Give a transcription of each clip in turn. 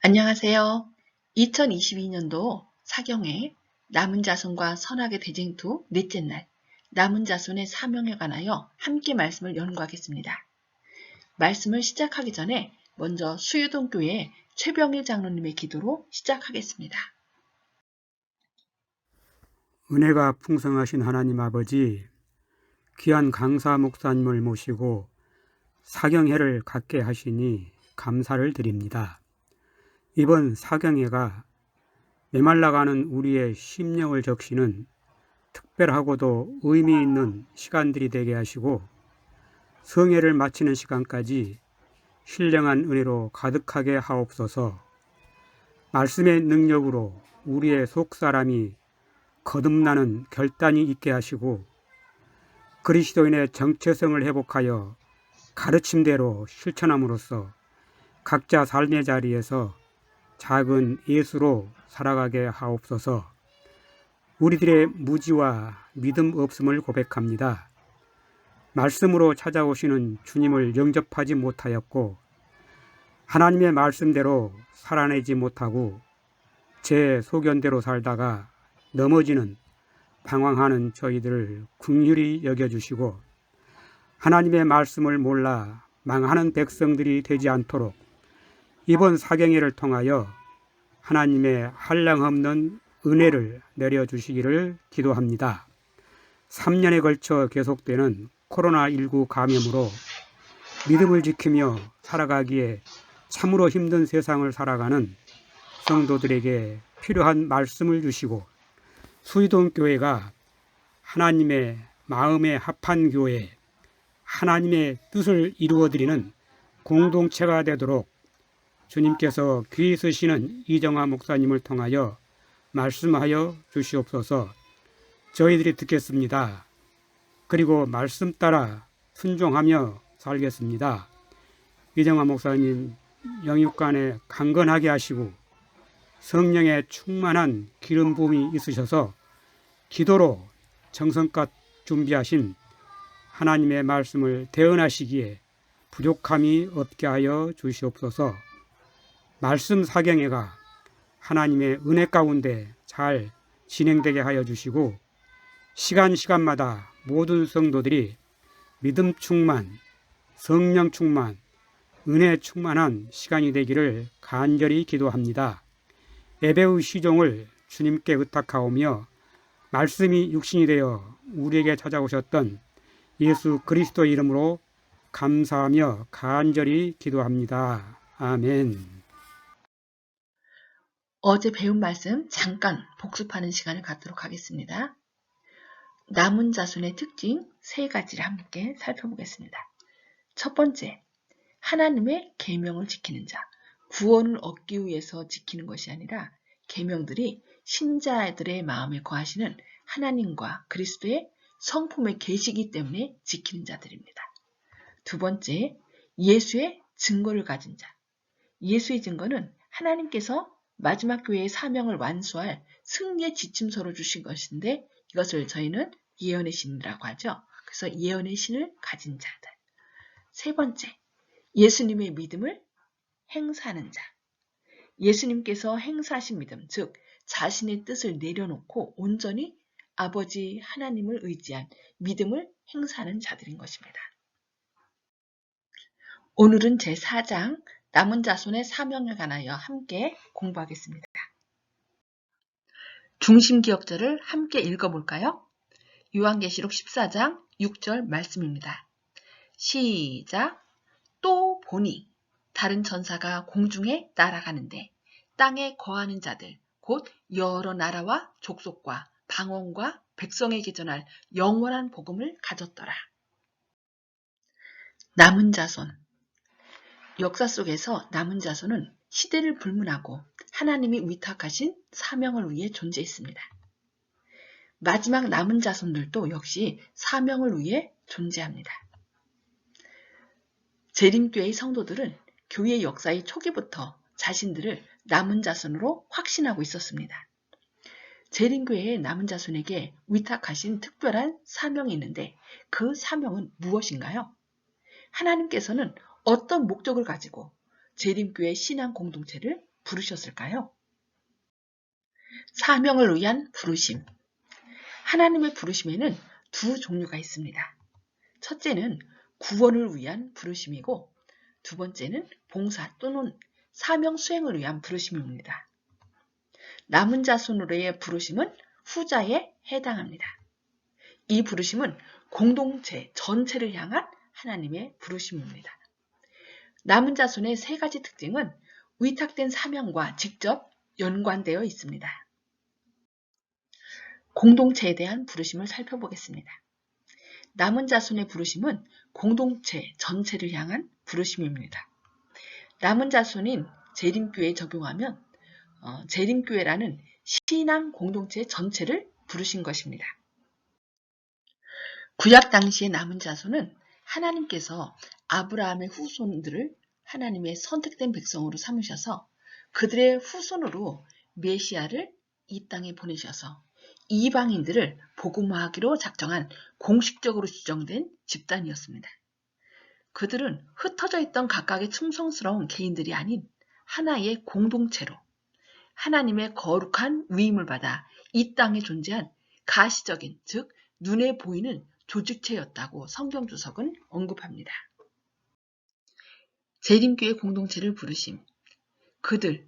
안녕하세요. 2022년도 사경회 남은 자손과 선악의 대쟁투 넷째 날 남은 자손의 사명에 관하여 함께 말씀을 연구하겠습니다. 말씀을 시작하기 전에 먼저 수유동교회 최병일 장로님의 기도로 시작하겠습니다. 은혜가 풍성하신 하나님 아버지, 귀한 강사 목사님을 모시고 사경회를 갖게 하시니 감사를 드립니다. 이번 사경회가 메말라가는 우리의 심령을 적시는 특별하고도 의미 있는 시간들이 되게 하시고 성회를 마치는 시간까지 신령한 은혜로 가득하게 하옵소서. 말씀의 능력으로 우리의 속사람이 거듭나는 결단이 있게 하시고 그리스도인의 정체성을 회복하여 가르침대로 실천함으로써 각자 삶의 자리에서 작은 예수로 살아가게 하옵소서. 우리들의 무지와 믿음 없음을 고백합니다. 말씀으로 찾아오시는 주님을 영접하지 못하였고 하나님의 말씀대로 살아내지 못하고 제 소견대로 살다가 넘어지는 방황하는 저희들을 긍휼히 여겨주시고 하나님의 말씀을 몰라 망하는 백성들이 되지 않도록 이번 사경회를 통하여 하나님의 한량없는 은혜를 내려주시기를 기도합니다. 3년에 걸쳐 계속되는 코로나19 감염으로 믿음을 지키며 살아가기에 참으로 힘든 세상을 살아가는 성도들에게 필요한 말씀을 주시고 수의동교회가 하나님의 마음에 합한 교회, 하나님의 뜻을 이루어드리는 공동체가 되도록 주님께서 귀 쓰시는 이정화 목사님을 통하여 말씀하여 주시옵소서. 저희들이 듣겠습니다. 그리고 말씀 따라 순종하며 살겠습니다. 이정화 목사님 영육간에 강건하게 하시고 성령의 충만한 기름 부음이 있으셔서 기도로 정성껏 준비하신 하나님의 말씀을 대언하시기에 부족함이 없게 하여 주시옵소서. 말씀 사경회가 하나님의 은혜 가운데 잘 진행되게 하여 주시고 시간마다 모든 성도들이 믿음 충만, 성령 충만, 은혜 충만한 시간이 되기를 간절히 기도합니다. 예배의 시종을 주님께 의탁하오며 말씀이 육신이 되어 우리에게 찾아오셨던 예수 그리스도의 이름으로 감사하며 간절히 기도합니다. 아멘. 어제 배운 말씀 잠깐 복습하는 시간을 갖도록 하겠습니다. 남은 자손의 특징 3가지를 함께 살펴보겠습니다. 첫 번째, 하나님의 계명을 지키는 자. 구원을 얻기 위해서 지키는 것이 아니라 계명들이 신자들의 마음에 거하시는 하나님과 그리스도의 성품의 계시이기 때문에 지키는 자들입니다. 두 번째, 예수의 증거를 가진 자. 예수의 증거는 하나님께서 마지막 교회의 사명을 완수할 승리의 지침서로 주신 것인데 이것을 저희는 예언의 신이라고 하죠. 그래서 예언의 신을 가진 자들. 세 번째, 예수님의 믿음을 행사하는 자. 예수님께서 행사하신 믿음, 즉 자신의 뜻을 내려놓고 온전히 아버지 하나님을 의지한 믿음을 행사하는 자들인 것입니다. 오늘은 제4장 남은 자손의 사명에 관하여 함께 공부하겠습니다. 중심기억절을 함께 읽어볼까요? 요한계시록 14장 6절 말씀입니다. 시작! 또 보니 다른 천사가 공중에 날아가는데 땅에 거하는 자들 곧 여러 나라와 족속과 방언과 백성에게 전할 영원한 복음을 가졌더라. 남은 자손. 역사 속에서 남은 자손은 시대를 불문하고 하나님이 위탁하신 사명을 위해 존재했습니다. 마지막 남은 자손들도 역시 사명을 위해 존재합니다. 재림교회의 성도들은 교회 역사의 초기부터 자신들을 남은 자손으로 확신하고 있었습니다. 재림교회의 남은 자손에게 위탁하신 특별한 사명이 있는데 그 사명은 무엇인가요? 하나님께서는 어떤 목적을 가지고 재림교회 신앙 공동체를 부르셨을까요? 사명을 위한 부르심. 하나님의 부르심에는 두 종류가 있습니다. 첫째는 구원을 위한 부르심이고 두 번째는 봉사 또는 사명 수행을 위한 부르심입니다. 남은 자손으로의 부르심은 후자에 해당합니다. 이 부르심은 공동체 전체를 향한 하나님의 부르심입니다. 남은 자손의 세 가지 특징은 위탁된 사명과 직접 연관되어 있습니다. 공동체에 대한 부르심을 살펴보겠습니다. 남은 자손의 부르심은 공동체 전체를 향한 부르심입니다. 남은 자손인 재림교회에 적용하면 재림교회라는 신앙 공동체 전체를 부르신 것입니다. 구약 당시의 남은 자손은 하나님께서 아브라함의 후손들을 하나님의 선택된 백성으로 삼으셔서 그들의 후손으로 메시아를 이 땅에 보내셔서 이방인들을 복음화하기로 작정한 공식적으로 지정된 집단이었습니다. 그들은 흩어져 있던 각각의 충성스러운 개인들이 아닌 하나의 공동체로 하나님의 거룩한 위임을 받아 이 땅에 존재한 가시적인, 즉 눈에 보이는 조직체였다고 성경 주석은 언급합니다. 재림교회 공동체를 부르심. 그들,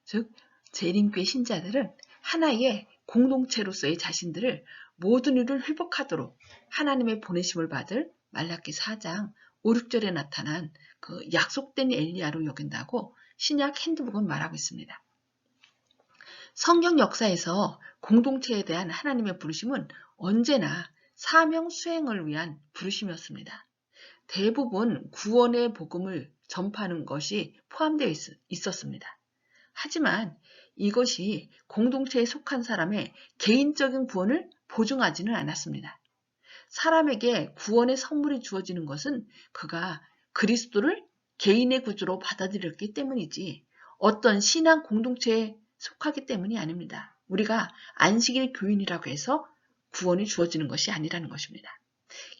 즉 재림교회 신자들은 하나의 공동체로서의 자신들을 모든 일을 회복하도록 하나님의 보내심을 받을 말라기 4장 5, 6절에 나타난 그 약속된 엘리야로 여긴다고 신약 핸드북은 말하고 있습니다. 성경 역사에서 공동체에 대한 하나님의 부르심은 언제나 사명 수행을 위한 부르심이었습니다. 대부분 구원의 복음을 전파하는 것이 포함되어 있었습니다. 하지만 이것이 공동체에 속한 사람의 개인적인 구원을 보증하지는 않았습니다. 사람에게 구원의 선물이 주어지는 것은 그가 그리스도를 개인의 구주로 받아들였기 때문이지 어떤 신앙 공동체에 속하기 때문이 아닙니다. 우리가 안식일 교인이라고 해서 구원이 주어지는 것이 아니라는 것입니다.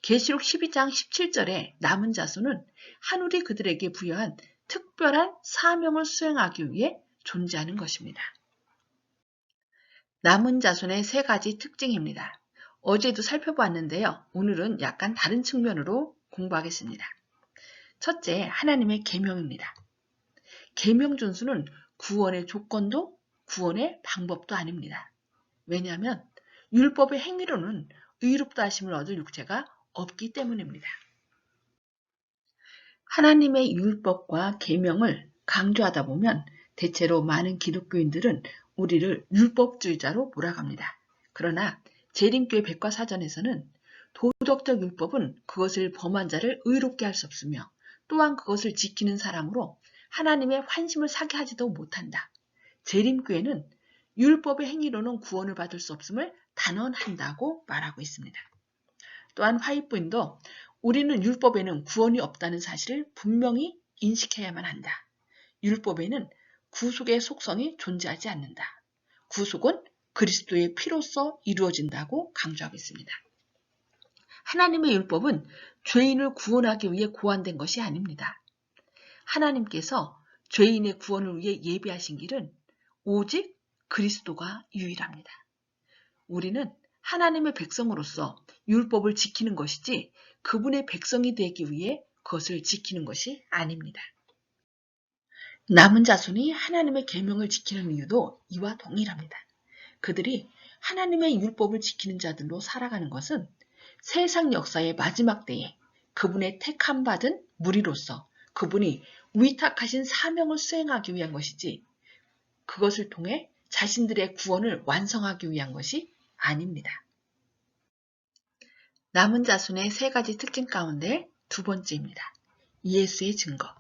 계시록 12장 17절에 남은 자손은 하늘이 그들에게 부여한 특별한 사명을 수행하기 위해 존재하는 것입니다. 남은 자손의 세 가지 특징입니다. 어제도 살펴보았는데요. 오늘은 약간 다른 측면으로 공부하겠습니다. 첫째, 하나님의 계명입니다. 계명 준수는 구원의 조건도 구원의 방법도 아닙니다. 왜냐하면 율법의 행위로는 의롭다 하심을 얻을 육체가 없기 때문입니다. 하나님의 율법과 계명을 강조하다 보면 대체로 많은 기독교인들은 우리를 율법주의자로 몰아갑니다. 그러나 재림교회 백과사전에서는 도덕적 율법은 그것을 범한 자를 의롭게 할 수 없으며 또한 그것을 지키는 사람으로 하나님의 환심을 사게 하지도 못한다. 재림교회는 율법의 행위로는 구원을 받을 수 없음을 단언한다고 말하고 있습니다. 또한 화이트인도 우리는 율법에는 구원이 없다는 사실을 분명히 인식해야만 한다. 율법에는 구속의 속성이 존재하지 않는다. 구속은 그리스도의 피로써 이루어진다고 강조하고 있습니다. 하나님의 율법은 죄인을 구원하기 위해 고안된 것이 아닙니다. 하나님께서 죄인의 구원을 위해 예비하신 길은 오직 그리스도가 유일합니다. 우리는 하나님의 백성으로서 율법을 지키는 것이지 그분의 백성이 되기 위해 그것을 지키는 것이 아닙니다. 남은 자손이 하나님의 계명을 지키는 이유도 이와 동일합니다. 그들이 하나님의 율법을 지키는 자들로 살아가는 것은 세상 역사의 마지막 때에 그분의 택함 받은 무리로서 그분이 위탁하신 사명을 수행하기 위한 것이지 그것을 통해 자신들의 구원을 완성하기 위한 것이 아닙니다. 남은 자손의 세 가지 특징 가운데 두 번째입니다. 예수의 증거.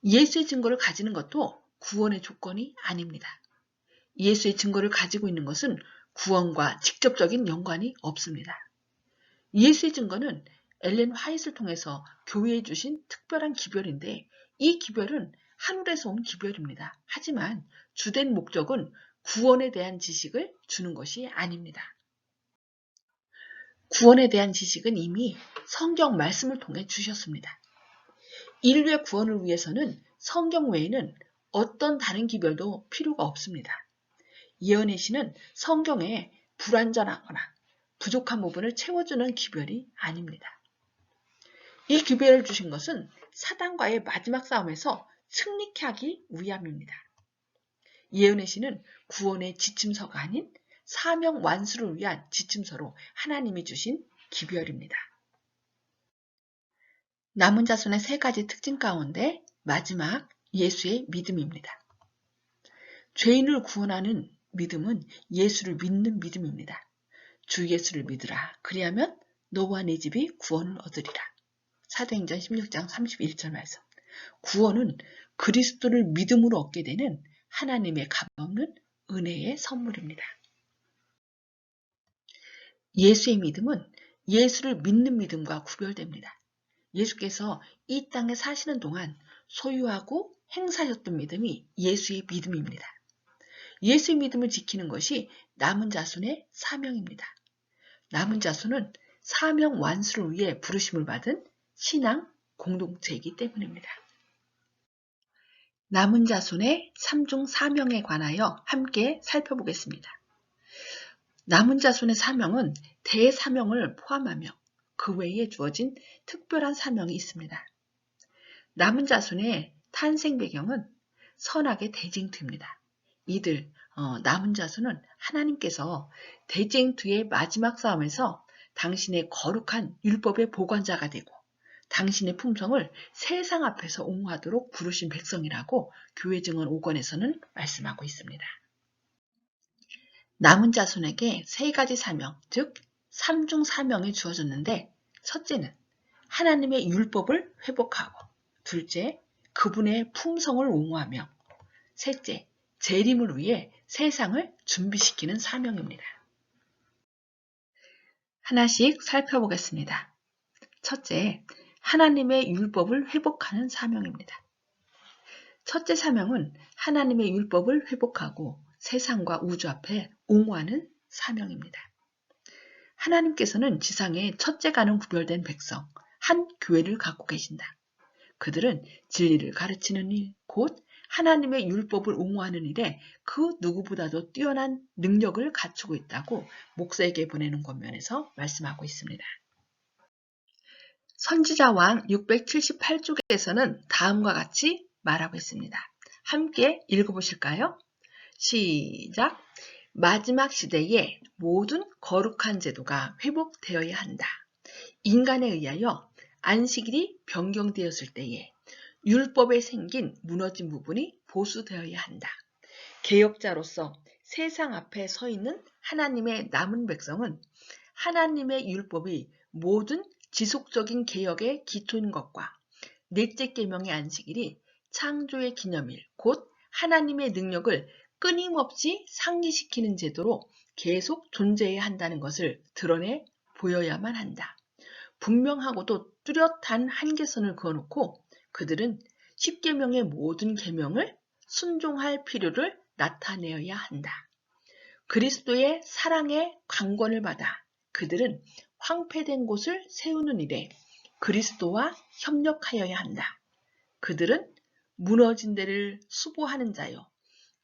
예수의 증거를 가지는 것도 구원의 조건이 아닙니다. 예수의 증거를 가지고 있는 것은 구원과 직접적인 연관이 없습니다. 예수의 증거는 엘렌 화이트를 통해서 교회에 주신 특별한 기별인데 이 기별은 하늘에서 온 기별입니다. 하지만 주된 목적은 구원에 대한 지식을 주는 것이 아닙니다. 구원에 대한 지식은 이미 성경 말씀을 통해 주셨습니다. 인류의 구원을 위해서는 성경 외에는 어떤 다른 기별도 필요가 없습니다. 예언의 신은 성경에 불완전하거나 부족한 부분을 채워주는 기별이 아닙니다. 이 기별을 주신 것은 사단과의 마지막 싸움에서 승리케 하기 위함입니다. 예언의 신은 구원의 지침서가 아닌 사명 완수를 위한 지침서로 하나님이 주신 기별입니다. 남은 자손의 세 가지 특징 가운데 마지막 예수의 믿음입니다. 죄인을 구원하는 믿음은 예수를 믿는 믿음입니다. 주 예수를 믿으라. 그리하면 너와 네 집이 구원을 얻으리라. 사도행전 16장 31절 말씀. 구원은 그리스도를 믿음으로 얻게 되는 하나님의 값없는 은혜의 선물입니다. 예수의 믿음은 예수를 믿는 믿음과 구별됩니다. 예수께서 이 땅에 사시는 동안 소유하고 행사하셨던 믿음이 예수의 믿음입니다. 예수의 믿음을 지키는 것이 남은 자손의 사명입니다. 남은 자손은 사명 완수를 위해 부르심을 받은 신앙 공동체이기 때문입니다. 남은 자손의 삼중 사명에 관하여 함께 살펴보겠습니다. 남은 자손의 사명은 대사명을 포함하며 그 외에 주어진 특별한 사명이 있습니다. 남은 자손의 탄생 배경은 선악의 대쟁투입니다. 이들 남은 자손은 하나님께서 대쟁투의 마지막 싸움에서 당신의 거룩한 율법의 보관자가 되고 당신의 품성을 세상 앞에서 옹호하도록 부르신 백성이라고 교회 증언 5권에서는 말씀하고 있습니다. 남은 자손에게 세 가지 사명, 즉 삼중 사명이 주어졌는데 첫째는 하나님의 율법을 회복하고 둘째, 그분의 품성을 옹호하며 셋째, 재림을 위해 세상을 준비시키는 사명입니다. 하나씩 살펴보겠습니다. 첫째, 하나님의 율법을 회복하는 사명입니다. 첫째 사명은 하나님의 율법을 회복하고 세상과 우주 앞에 옹호하는 사명입니다. 하나님께서는 지상에 첫째가는 구별된 백성, 한 교회를 갖고 계신다. 그들은 진리를 가르치는 일, 곧 하나님의 율법을 옹호하는 일에 그 누구보다도 뛰어난 능력을 갖추고 있다고 목사에게 보내는 권면에서 말씀하고 있습니다. 선지자왕 678쪽에서는 다음과 같이 말하고 있습니다. 함께 읽어보실까요? 시작! 마지막 시대에 모든 거룩한 제도가 회복되어야 한다. 인간에 의하여 안식일이 변경되었을 때에 율법에 생긴 무너진 부분이 보수되어야 한다. 개혁자로서 세상 앞에 서 있는 하나님의 남은 백성은 하나님의 율법이 모든 지속적인 개혁의 기초인 것과 넷째 계명의 안식일이 창조의 기념일, 곧 하나님의 능력을 끊임없이 상기시키는 제도로 계속 존재해야 한다는 것을 드러내 보여야만 한다. 분명하고도 뚜렷한 한계선을 그어놓고 그들은 10계명의 모든 계명을 순종할 필요를 나타내어야 한다. 그리스도의 사랑의 강권을 받아 그들은 황폐된 곳을 세우는 일에 그리스도와 협력하여야 한다. 그들은 무너진 데를 수보하는 자요,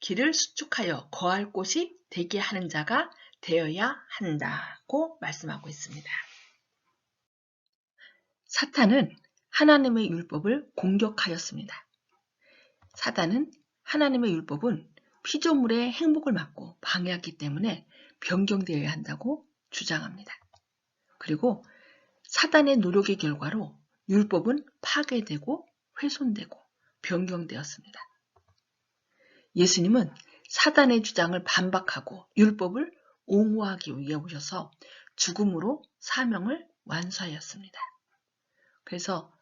길을 수축하여 거할 곳이 되게 하는 자가 되어야 한다고 말씀하고 있습니다. 사탄은 하나님의 율법을 공격하였습니다. 사탄은 하나님의 율법은 피조물의 행복을 막고 방해하기 때문에 변경되어야 한다고 주장합니다. 그리고 사탄의 노력의 결과로 율법은 파괴되고 훼손되고 변경되었습니다. 예수님은 사탄의 주장을 반박하고 율법을 옹호하기 위해 오셔서 죽음으로 사명을 완수하였습니다. 그래서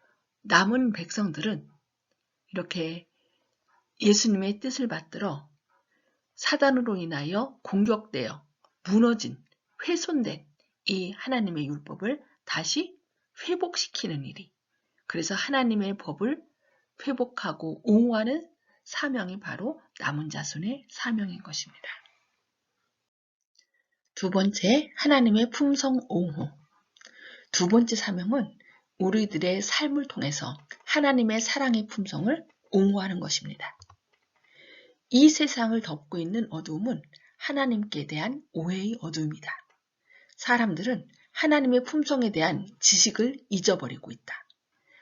남은 백성들은 이렇게 예수님의 뜻을 받들어 사단으로 인하여 공격되어 무너진, 훼손된 이 하나님의 율법을 다시 회복시키는 일이, 그래서 하나님의 법을 회복하고 옹호하는 사명이 바로 남은 자손의 사명인 것입니다. 두 번째, 하나님의 품성 옹호. 두 번째 사명은 우리들의 삶을 통해서 하나님의 사랑의 품성을 옹호하는 것입니다. 이 세상을 덮고 있는 어두움은 하나님께 대한 오해의 어두움이다. 사람들은 하나님의 품성에 대한 지식을 잊어버리고 있다.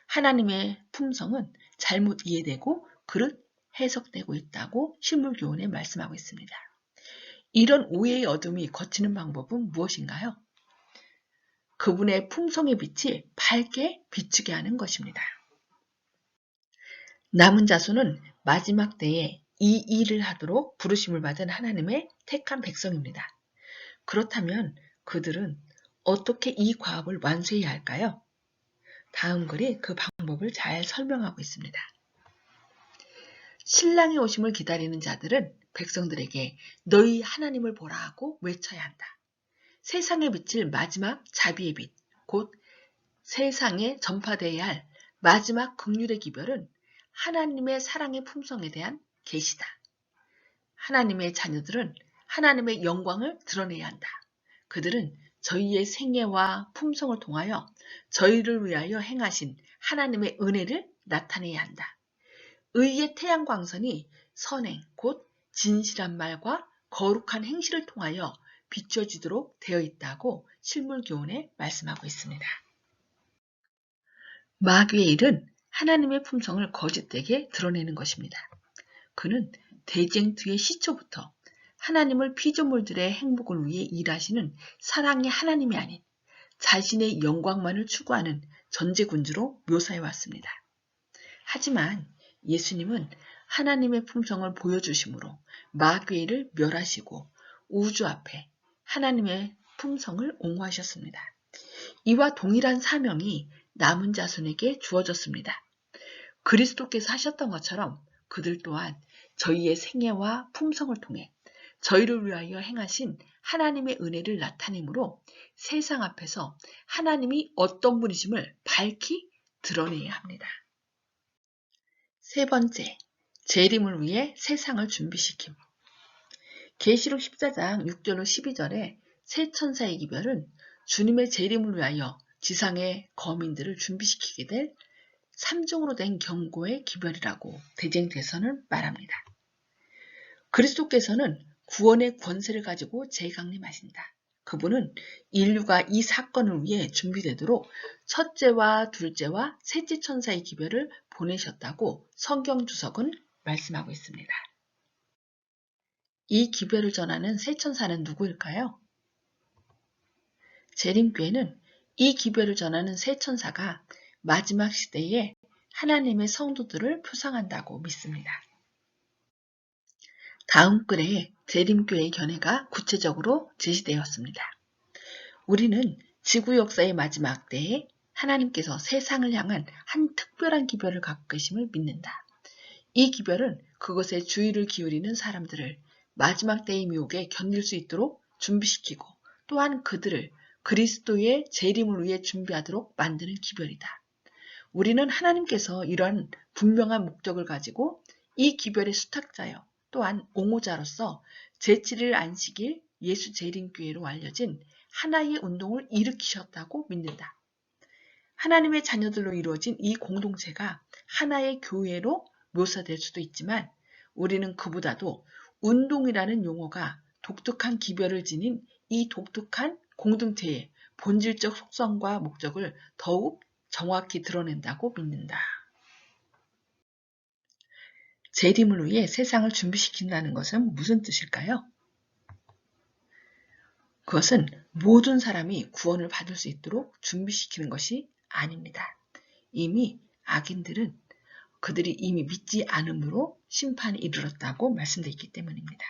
하나님의 품성은 잘못 이해되고 그릇 해석되고 있다고 실물교훈에 말씀하고 있습니다. 이런 오해의 어둠이 걷히는 방법은 무엇인가요? 그분의 품성의 빛이 밝게 비추게 하는 것입니다. 남은 자손은 마지막 때에 이 일을 하도록 부르심을 받은 하나님의 택한 백성입니다. 그렇다면 그들은 어떻게 이 과업을 완수해야 할까요? 다음 글이 그 방법을 잘 설명하고 있습니다. 신랑의 오심을 기다리는 자들은 백성들에게 너희 하나님을 보라 하고 외쳐야 한다. 세상에 비칠 마지막 자비의 빛, 곧 세상에 전파되어야 할 마지막 긍휼의 기별은 하나님의 사랑의 품성에 대한 계시다. 하나님의 자녀들은 하나님의 영광을 드러내야 한다. 그들은 저희의 생애와 품성을 통하여 저희를 위하여 행하신 하나님의 은혜를 나타내야 한다. 의의 태양광선이 선행, 곧 진실한 말과 거룩한 행실을 통하여 비춰지도록 되어 있다고 실물교훈에 말씀하고 있습니다. 마귀의 일은 하나님의 품성을 거짓되게 드러내는 것입니다. 그는 대쟁투의 시초부터 하나님을 피조물들의 행복을 위해 일하시는 사랑의 하나님이 아닌 자신의 영광만을 추구하는 전제군주로 묘사해 왔습니다. 하지만 예수님은 하나님의 품성을 보여주심으로 마귀의 일을 멸하시고 우주 앞에 하나님의 품성을 옹호하셨습니다. 이와 동일한 사명이 남은 자손에게 주어졌습니다. 그리스도께서 하셨던 것처럼 그들 또한 저희의 생애와 품성을 통해 저희를 위하여 행하신 하나님의 은혜를 나타내므로 세상 앞에서 하나님이 어떤 분이심을 밝히 드러내야 합니다. 세 번째, 재림을 위해 세상을 준비시킴. 계시록 14장 6절로 12절에 세 천사의 기별은 주님의 재림을 위하여 지상의 거민들을 준비시키게 될 3종으로 된 경고의 기별이라고 대쟁대서는 말합니다. 그리스도께서는 구원의 권세를 가지고 재강림하신다. 그분은 인류가 이 사건을 위해 준비되도록 첫째와 둘째와 셋째 천사의 기별을 보내셨다고 성경 주석은 말씀하고 있습니다. 이 기별을 전하는 세 천사는 누구일까요? 재림교회는 이 기별을 전하는 세 천사가 마지막 시대에 하나님의 성도들을 표상한다고 믿습니다. 다음 글에 재림교회의 견해가 구체적으로 제시되었습니다. 우리는 지구 역사의 마지막 때에 하나님께서 세상을 향한 한 특별한 기별을 갖고 계심을 믿는다. 이 기별은 그것에 주의를 기울이는 사람들을 마지막 때의 미혹에 견딜 수 있도록 준비시키고 또한 그들을 그리스도의 재림을 위해 준비하도록 만드는 기별이다. 우리는 하나님께서 이러한 분명한 목적을 가지고 이 기별의 수탁자여 또한 옹호자로서 제7일 안식일 예수 재림교회로 알려진 하나의 운동을 일으키셨다고 믿는다. 하나님의 자녀들로 이루어진 이 공동체가 하나의 교회로 묘사될 수도 있지만 우리는 그보다도 운동이라는 용어가 독특한 기별을 지닌 이 독특한 공동체의 본질적 속성과 목적을 더욱 정확히 드러낸다고 믿는다. 재림을 위해 세상을 준비시킨다는 것은 무슨 뜻일까요? 그것은 모든 사람이 구원을 받을 수 있도록 준비시키는 것이 아닙니다. 이미 악인들은 그들이 이미 믿지 않음으로 심판에 이르렀다고 말씀되어 있기 때문입니다.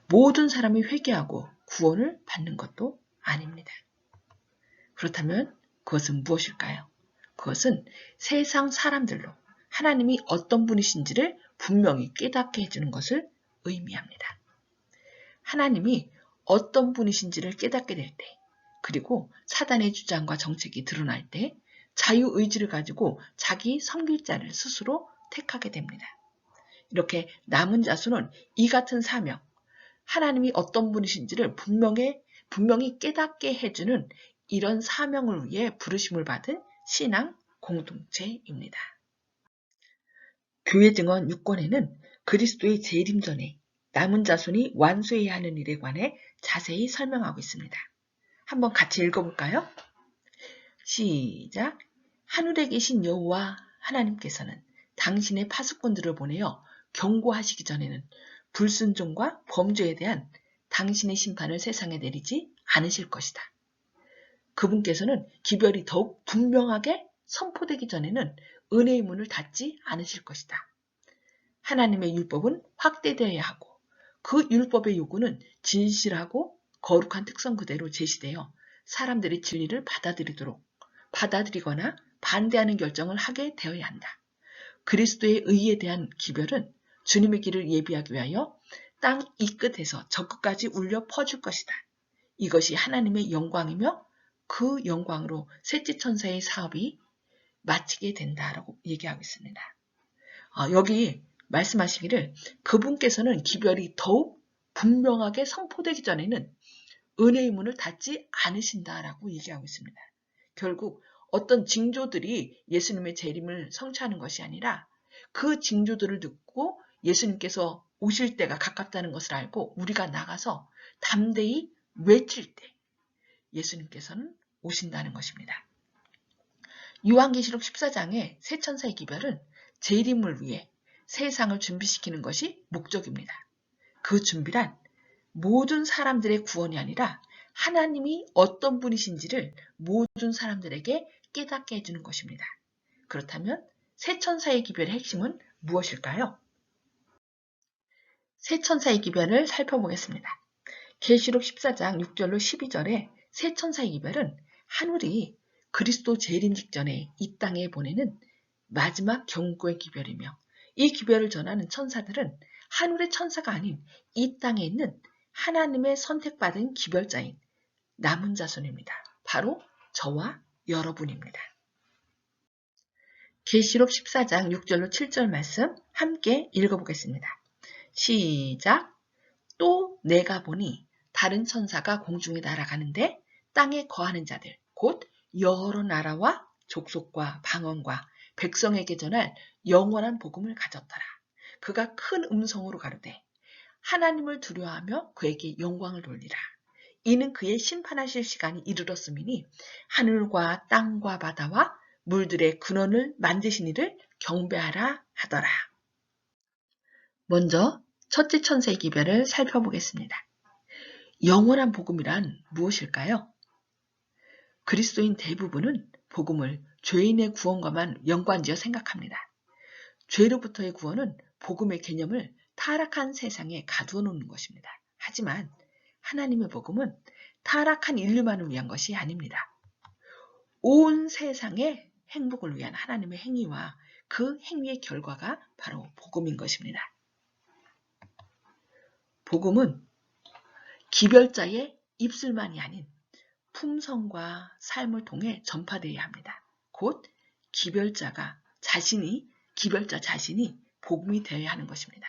모든 사람이 회개하고 구원을 받는 것도 아닙니다. 그렇다면 그것은 무엇일까요? 그것은 세상 사람들로 하나님이 어떤 분이신지를 분명히 깨닫게 해주는 것을 의미합니다. 하나님이 어떤 분이신지를 깨닫게 될 때, 그리고 사단의 주장과 정책이 드러날 때 자유의지를 가지고 자기 섬길 자를 스스로 택하게 됩니다. 이렇게 남은 자손은 이 같은 사명, 하나님이 어떤 분이신지를 분명히 깨닫게 해주는 이런 사명을 위해 부르심을 받은 신앙 공동체입니다. 교회 증언 6권에는 그리스도의 재림 전에 남은 자손이 완수해야 하는 일에 관해 자세히 설명하고 있습니다. 한번 같이 읽어볼까요? 시작. 하늘에 계신 여호와 하나님께서는 당신의 파수꾼들을 보내어 경고하시기 전에는 불순종과 범죄에 대한 당신의 심판을 세상에 내리지 않으실 것이다. 그분께서는 기별이 더욱 분명하게 선포되기 전에는 은혜의 문을 닫지 않으실 것이다. 하나님의 율법은 확대되어야 하고 그 율법의 요구는 진실하고 거룩한 특성 그대로 제시되어 사람들이 진리를 받아들이거나 반대하는 결정을 하게 되어야 한다. 그리스도의 의에 대한 기별은 주님의 길을 예비하기 위하여 땅 이 끝에서 저 끝까지 울려 퍼질 것이다. 이것이 하나님의 영광이며 그 영광으로 셋째 천사의 사업이 마치게 된다라고 얘기하고 있습니다. 여기 말씀하시기를 그분께서는 기별이 더욱 분명하게 선포되기 전에는 은혜의 문을 닫지 않으신다라고 얘기하고 있습니다. 결국 어떤 징조들이 예수님의 재림을 성취하는 것이 아니라 그 징조들을 듣고 예수님께서 오실 때가 가깝다는 것을 알고 우리가 나가서 담대히 외칠 때 예수님께서는 오신다는 것입니다. 요한계시록 14장의 새 천사의 기별은 재림을 위해 세상을 준비시키는 것이 목적입니다. 그 준비란 모든 사람들의 구원이 아니라 하나님이 어떤 분이신지를 모든 사람들에게 깨닫게 해주는 것입니다. 그렇다면 새 천사의 기별의 핵심은 무엇일까요? 새 천사의 기별을 살펴보겠습니다. 계시록 14장 6절로 12절에 새 천사의 기별은 하늘이 그리스도 재림 직전에 이 땅에 보내는 마지막 경고의 기별이며 이 기별을 전하는 천사들은 하늘의 천사가 아닌 이 땅에 있는 하나님의 선택받은 기별자인 남은 자손입니다. 바로 저와 여러분입니다. 계시록 14장 6절로 7절 말씀 함께 읽어보겠습니다. 시작. 또 내가 보니 다른 천사가 공중에 날아가는데 땅에 거하는 자들 곧 여러 나라와 족속과 방언과 백성에게 전할 영원한 복음을 가졌더라. 그가 큰 음성으로 가로되 하나님을 두려워하며 그에게 영광을 돌리라. 이는 그의 심판하실 시간이 이르렀음이니 하늘과 땅과 바다와 물들의 근원을 만드신 이를 경배하라 하더라. 먼저 첫째 천사의 기별을 살펴보겠습니다. 영원한 복음이란 무엇일까요? 그리스도인 대부분은 복음을 죄인의 구원과만 연관지어 생각합니다. 죄로부터의 구원은 복음의 개념을 타락한 세상에 가두어 놓는 것입니다. 하지만 하나님의 복음은 타락한 인류만을 위한 것이 아닙니다. 온 세상의 행복을 위한 하나님의 행위와 그 행위의 결과가 바로 복음인 것입니다. 복음은 기별자의 입술만이 아닌 품성과 삶을 통해 전파되어야 합니다. 곧 기별자 자신이 복음이 되어야 하는 것입니다.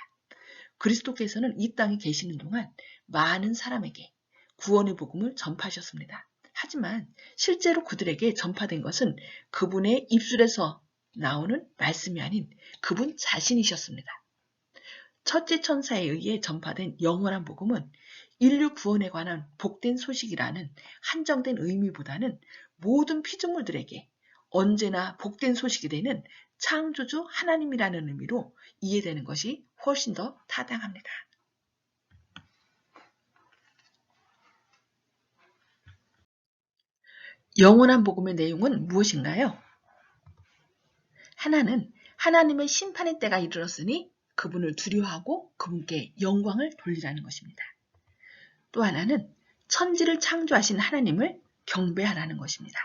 그리스도께서는 이 땅에 계시는 동안 많은 사람에게 구원의 복음을 전파하셨습니다. 하지만 실제로 그들에게 전파된 것은 그분의 입술에서 나오는 말씀이 아닌 그분 자신이셨습니다. 첫째 천사에 의해 전파된 영원한 복음은 인류 구원에 관한 복된 소식이라는 한정된 의미보다는 모든 피조물들에게 언제나 복된 소식이 되는 창조주 하나님이라는 의미로 이해되는 것이 훨씬 더 타당합니다. 영원한 복음의 내용은 무엇인가요? 하나는 하나님의 심판의 때가 이르렀으니 그분을 두려워하고 그분께 영광을 돌리라는 것입니다. 또 하나는 천지를 창조하신 하나님을 경배하라는 것입니다.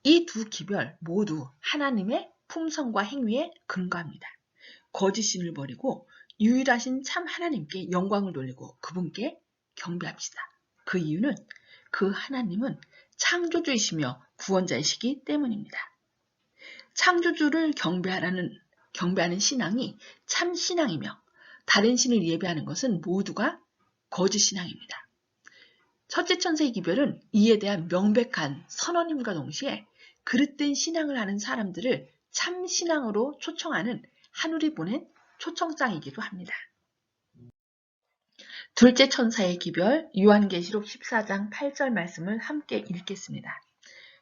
이 두 기별 모두 하나님의 품성과 행위에 근거합니다. 거짓신을 버리고 유일하신 참 하나님께 영광을 돌리고 그분께 경배합시다. 그 이유는 그 하나님은 창조주이시며 구원자이시기 때문입니다. 창조주를 경배하는 신앙이 참 신앙이며 다른 신을 예배하는 것은 모두가 거짓 신앙입니다. 첫째 천사의 기별은 이에 대한 명백한 선언임과 동시에 그릇된 신앙을 하는 사람들을 참 신앙으로 초청하는 하늘이 보낸 초청장이기도 합니다. 둘째 천사의 기별, 요한계시록 14장 8절 말씀을 함께 읽겠습니다.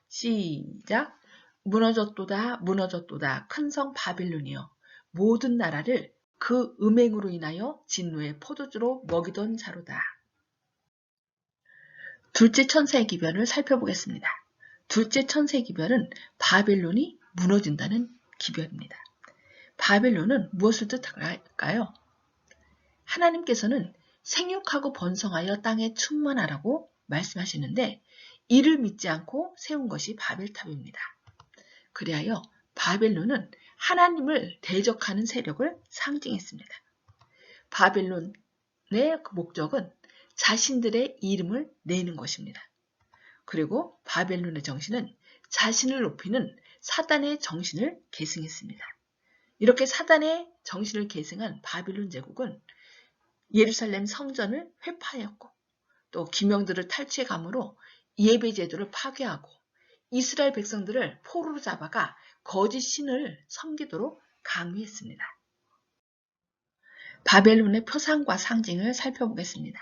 시작. 무너졌도다 무너졌도다 큰 성 바빌론이여, 모든 나라를 그 음행으로 인하여 진노의 포도주로 먹이던 자로다. 둘째 천사의 기별을 살펴보겠습니다. 둘째 천사의 기별은 바벨론이 무너진다는 기별입니다. 바벨론은 무엇을 뜻할까요? 하나님께서는 생육하고 번성하여 땅에 충만하라고 말씀하시는데 이를 믿지 않고 세운 것이 바벨탑입니다. 그리하여 바벨론은 하나님을 대적하는 세력을 상징했습니다. 바벨론의 목적은 자신들의 이름을 내는 것입니다. 그리고 바벨론의 정신은 자신을 높이는 사단의 정신을 계승했습니다. 이렇게 사단의 정신을 계승한 바빌론 제국은 예루살렘 성전을 회파하였고 또 기명들을 탈취해 감으로 예배 제도를 파괴하고 이스라엘 백성들을 포로로 잡아가 거짓 신을 섬기도록 강요했습니다. 바벨론의 표상과 상징을 살펴보겠습니다.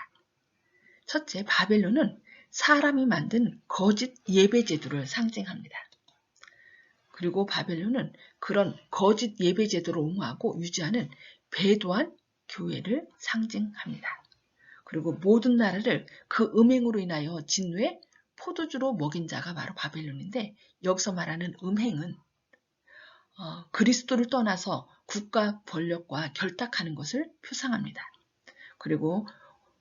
첫째, 바벨론은 사람이 만든 거짓 예배 제도를 상징합니다. 그리고 바벨론은 그런 거짓 예배 제도를 옹호하고 유지하는 배도한 교회를 상징합니다. 그리고 모든 나라를 그 음행으로 인하여 진노의 포도주로 먹인 자가 바로 바벨론인데 여기서 말하는 음행은 그리스도를 떠나서 국가 권력과 결탁하는 것을 표상합니다. 그리고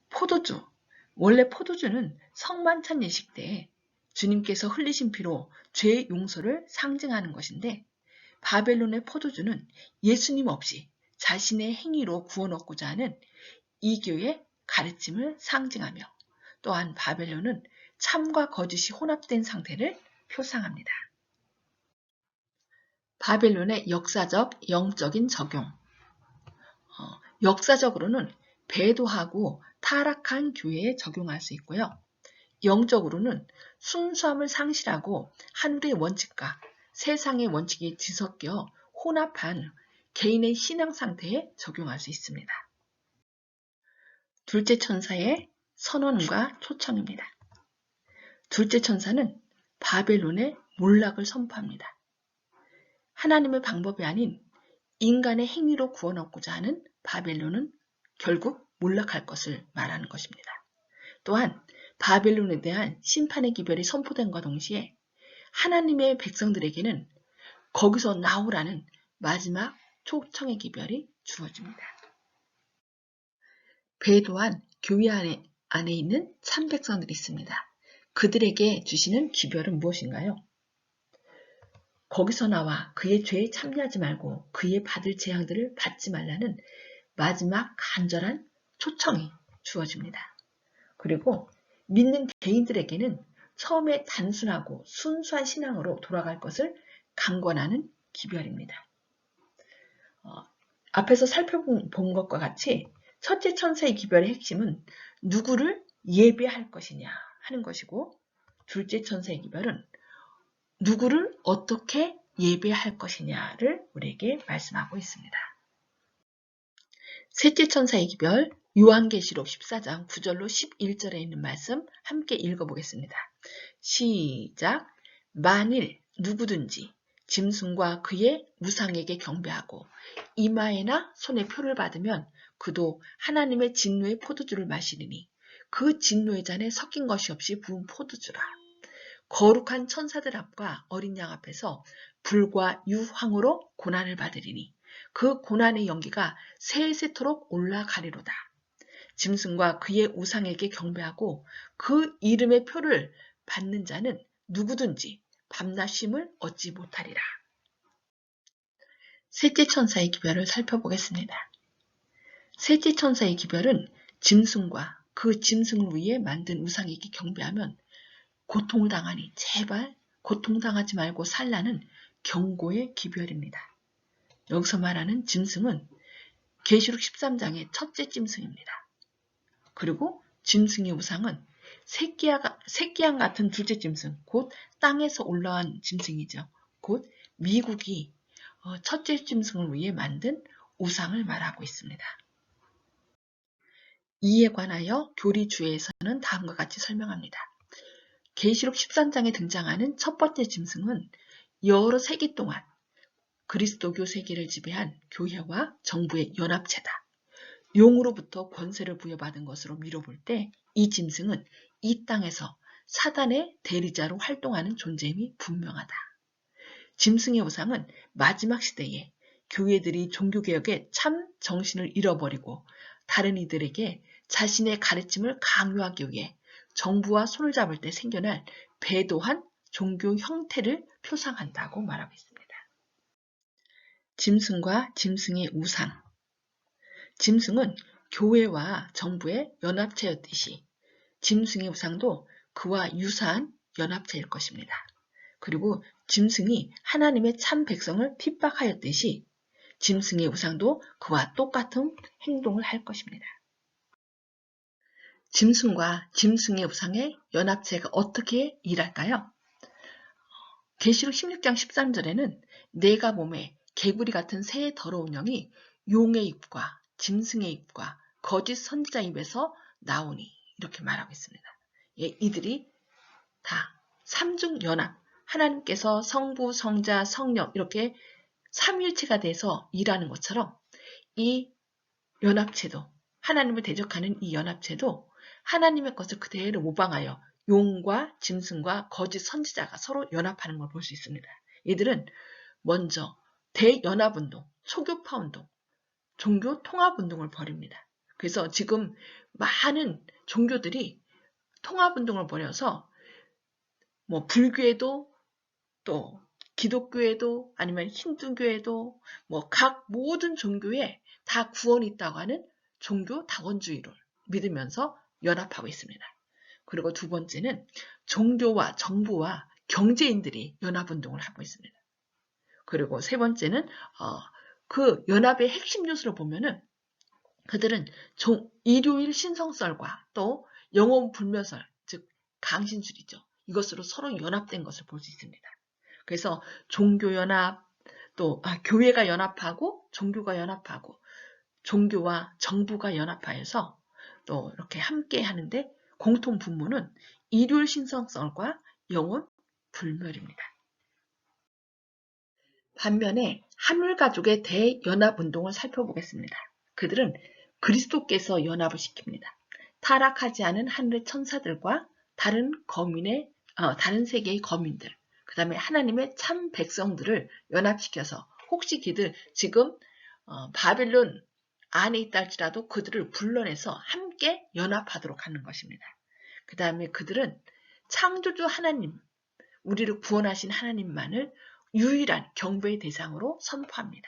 포도주, 원래 포도주는 성만찬 예식 때 주님께서 흘리신 피로 죄의 용서를 상징하는 것인데 바벨론의 포도주는 예수님 없이 자신의 행위로 구원 얻고자 하는 이교의 가르침을 상징하며 또한 바벨론은 참과 거짓이 혼합된 상태를 표상합니다. 바벨론의 역사적, 영적인 적용. 역사적으로는 배도하고 타락한 교회에 적용할 수 있고요. 영적으로는 순수함을 상실하고 하늘의 원칙과 세상의 원칙이 뒤섞여 혼합한 개인의 신앙 상태에 적용할 수 있습니다. 둘째 천사의 선언과 초청입니다. 둘째 천사는 바벨론의 몰락을 선포합니다. 하나님의 방법이 아닌 인간의 행위로 구원 얻고자 하는 바벨론은 결국 몰락할 것을 말하는 것입니다. 또한 바벨론에 대한 심판의 기별이 선포된과 동시에 하나님의 백성들에게는 거기서 나오라는 마지막 초청의 기별이 주어집니다. 배도한 교회 안에 있는 참 백성들이 있습니다. 그들에게 주시는 기별은 무엇인가요? 거기서 나와 그의 죄에 참여하지 말고 그의 받을 재앙들을 받지 말라는 마지막 간절한 초청이 주어집니다. 그리고 믿는 개인들에게는 처음에 단순하고 순수한 신앙으로 돌아갈 것을 강권하는 기별입니다. 앞에서 살펴본 것과 같이 첫째 천사의 기별의 핵심은 누구를 예배할 것이냐 하는 것이고 둘째 천사의 기별은 누구를 어떻게 예배할 것이냐를 우리에게 말씀하고 있습니다. 셋째 천사의 기별, 요한계시록 14장 9절로 11절에 있는 말씀 함께 읽어보겠습니다. 시작. 만일 누구든지 짐승과 그의 우상에게 경배하고 이마에나 손에 표를 받으면 그도 하나님의 진노의 포도주를 마시리니 그 진노의 잔에 섞인 것이 없이 부은 포도주라. 거룩한 천사들 앞과 어린 양 앞에서 불과 유황으로 고난을 받으리니 그 고난의 연기가 세세토록 올라가리로다. 짐승과 그의 우상에게 경배하고 그 이름의 표를 받는 자는 누구든지 밤낮 쉼을 얻지 못하리라. 셋째 천사의 기별을 살펴보겠습니다. 셋째 천사의 기별은 짐승과 그 짐승을 위해 만든 우상에게 경배하면 고통을 당하니 제발 고통당하지 말고 살라는 경고의 기별입니다. 여기서 말하는 짐승은 계시록 13장의 첫째 짐승입니다. 그리고 짐승의 우상은 새끼양 같은 둘째 짐승, 곧 땅에서 올라온 짐승이죠. 곧 미국이 첫째 짐승을 위해 만든 우상을 말하고 있습니다. 이에 관하여 교리주의에서는 다음과 같이 설명합니다. 계시록 13장에 등장하는 첫 번째 짐승은 여러 세기 동안 그리스도교 세계를 지배한 교회와 정부의 연합체다. 용으로부터 권세를 부여받은 것으로 미뤄볼 때 이 짐승은 이 땅에서 사단의 대리자로 활동하는 존재임이 분명하다. 짐승의 우상은 마지막 시대에 교회들이 종교개혁에 참 정신을 잃어버리고 다른 이들에게 자신의 가르침을 강요하기 위해 정부와 손을 잡을 때 생겨날 배도한 종교 형태를 표상한다고 말하고 있습니다. 짐승과 짐승의 우상. 짐승은 교회와 정부의 연합체였듯이 짐승의 우상도 그와 유사한 연합체일 것입니다. 그리고 짐승이 하나님의 참 백성을 핍박하였듯이 짐승의 우상도 그와 똑같은 행동을 할 것입니다. 짐승과 짐승의 우상의 연합체가 어떻게 일할까요? 계시록 16장 13절에는 내가 몸에 개구리 같은 새의 더러운 영이 용의 입과 짐승의 입과 거짓 선지자 입에서 나오니 이렇게 말하고 있습니다. 이들이 다 삼중연합, 하나님께서 성부, 성자, 성령 이렇게 삼위일체가 돼서 일하는 것처럼 이 연합체도, 하나님을 대적하는 이 연합체도 하나님의 것을 그대로 모방하여 용과 짐승과 거짓 선지자가 서로 연합하는 걸 볼 수 있습니다. 이들은 먼저 대연합운동, 초교파운동, 종교통합운동을 벌입니다. 그래서 지금 많은 종교들이 통합운동을 벌여서 불교에도 또 기독교에도 아니면 힌두교에도 각 모든 종교에 다 구원이 있다고 하는 종교 다원주의를 믿으면서 연합하고 있습니다. 그리고 두 번째는 종교와 정부와 경제인들이 연합운동을 하고 있습니다. 그리고 세 번째는 그 연합의 핵심 요소를 보면은 그들은 일요일 신성설과 또 영혼 불멸설, 즉 강신술이죠. 이것으로 서로 연합된 것을 볼 수 있습니다. 그래서 종교연합, 또 교회가 연합하고 종교가 연합하고 종교와 정부가 연합하여서 또 이렇게 함께 하는데 공통 분모는 일요일 신성설과 영혼 불멸입니다. 반면에 하늘가족의 대연합운동을 살펴보겠습니다. 그들은 그리스도께서 연합을 시킵니다. 타락하지 않은 하늘의 천사들과 다른 세계의 거민들, 그 다음에 하나님의 참 백성들을 연합시켜서 혹시 그들 지금 바빌론 안에 있다 할지라도 그들을 불러내서 함께 연합하도록 하는 것입니다. 그 다음에 그들은 창조주 하나님, 우리를 구원하신 하나님만을 유일한 경배의 대상으로 선포합니다.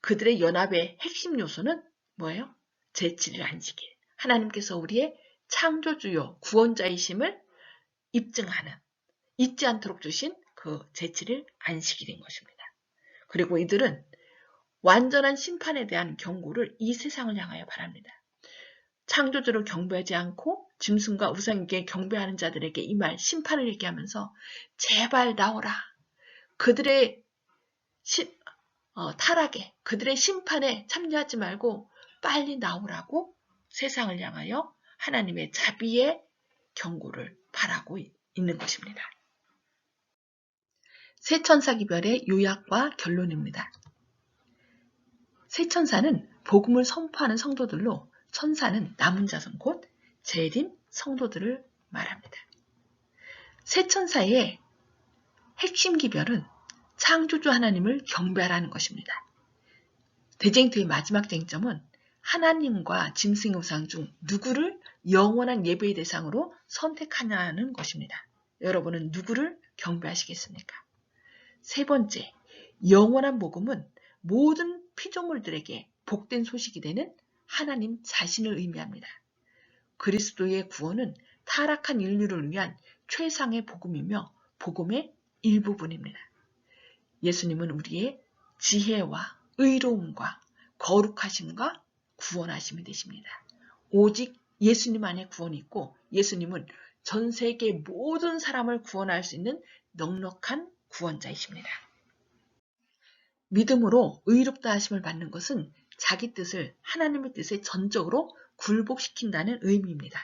그들의 연합의 핵심 요소는 뭐예요? 제7일 안식일. 하나님께서 우리의 창조주요 구원자이심을 입증하는, 잊지 않도록 주신 그 제7일 안식일인 것입니다. 그리고 이들은 완전한 심판에 대한 경고를 이 세상을 향하여 바랍니다. 창조주를 경배하지 않고 짐승과 우상에게 경배하는 자들에게 이 말 심판을 얘기하면서 제발 나오라. 그들의 타락에, 그들의 심판에 참여하지 말고 빨리 나오라고 세상을 향하여 하나님의 자비의 경고를 바라고 있는 것입니다. 세 천사 기별의 요약과 결론입니다. 세 천사는 복음을 선포하는 성도들로 천사는 남은 자손 곧 재림 성도들을 말합니다. 세 천사의 핵심 기별은 창조주 하나님을 경배하라는 것입니다. 대쟁투의 마지막 쟁점은 하나님과 짐승의 우상 중 누구를 영원한 예배의 대상으로 선택하냐는 것입니다. 여러분은 누구를 경배하시겠습니까? 세 번째, 영원한 복음은 모든 피조물들에게 복된 소식이 되는 하나님 자신을 의미합니다. 그리스도의 구원은 타락한 인류를 위한 최상의 복음이며 복음의 일부분입니다. 예수님은 우리의 지혜와 의로움과 거룩하심과 구원하심이 되십니다. 오직 예수님 안에 구원이 있고 예수님은 전 세계 모든 사람을 구원할 수 있는 넉넉한 구원자이십니다. 믿음으로 의롭다 하심을 받는 것은 자기 뜻을 하나님의 뜻에 전적으로 굴복시킨다는 의미입니다.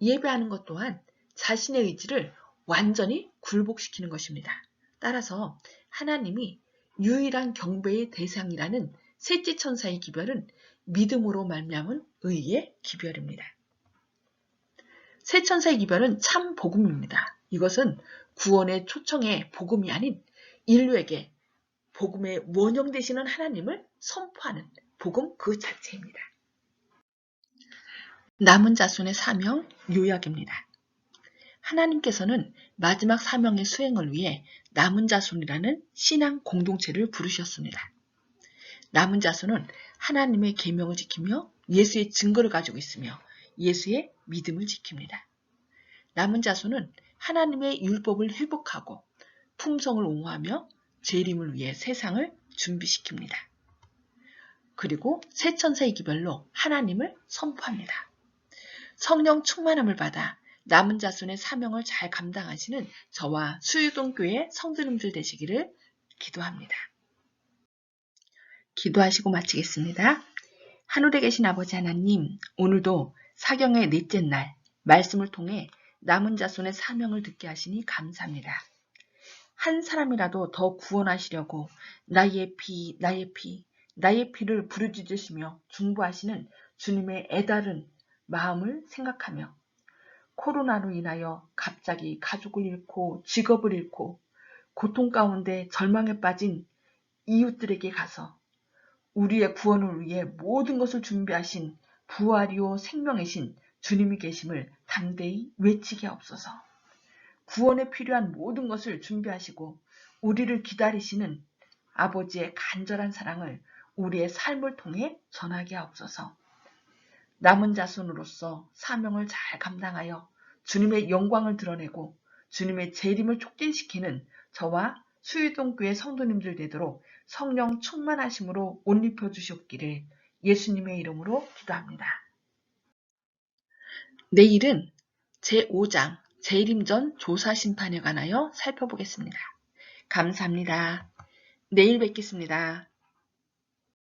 예배하는 것 또한 자신의 의지를 완전히 굴복시키는 것입니다. 따라서 하나님이 유일한 경배의 대상이라는 셋째 천사의 기별은 믿음으로 말미암은 의의 기별입니다. 세 천사의 기별은 참 복음입니다. 이것은 구원의 초청의 복음이 아닌 인류에게 복음의 원형 되시는 하나님을 선포하는 복음 그 자체입니다. 남은 자손의 사명 요약입니다. 하나님께서는 마지막 사명의 수행을 위해 남은 자손이라는 신앙 공동체를 부르셨습니다. 남은 자손은 하나님의 계명을 지키며 예수의 증거를 가지고 있으며 예수의 믿음을 지킵니다. 남은 자손은 하나님의 율법을 회복하고 품성을 옹호하며 재림을 위해 세상을 준비시킵니다. 그리고 세 천사의 기별로 하나님을 선포합니다. 성령 충만함을 받아 남은 자손의 사명을 잘 감당하시는 저와 수유동교회 성도님들 되시기를 기도합니다. 기도하시고 마치겠습니다. 하늘에 계신 아버지 하나님, 오늘도 사경의 넷째 날 말씀을 통해 남은 자손의 사명을 듣게 하시니 감사합니다. 한 사람이라도 더 구원하시려고 나의 피, 나의 피, 나의 피를 부르짖으시며 중보하시는 주님의 애다른 마음을 생각하며 코로나로 인하여 갑자기 가족을 잃고 직업을 잃고 고통 가운데 절망에 빠진 이웃들에게 가서 우리의 구원을 위해 모든 것을 준비하신 부활이요 생명이신 주님이 계심을 담대히 외치게 하옵소서. 구원에 필요한 모든 것을 준비하시고 우리를 기다리시는 아버지의 간절한 사랑을 우리의 삶을 통해 전하게 하옵소서. 남은 자손으로서 사명을 잘 감당하여 주님의 영광을 드러내고 주님의 재림을 촉진시키는 저와 수유동교회 성도님들 되도록 성령 충만하심으로 옷 입혀주시옵기를 예수님의 이름으로 기도합니다. 내일은 제5장 재림 전 조사 심판에 관하여 살펴보겠습니다. 감사합니다. 내일 뵙겠습니다.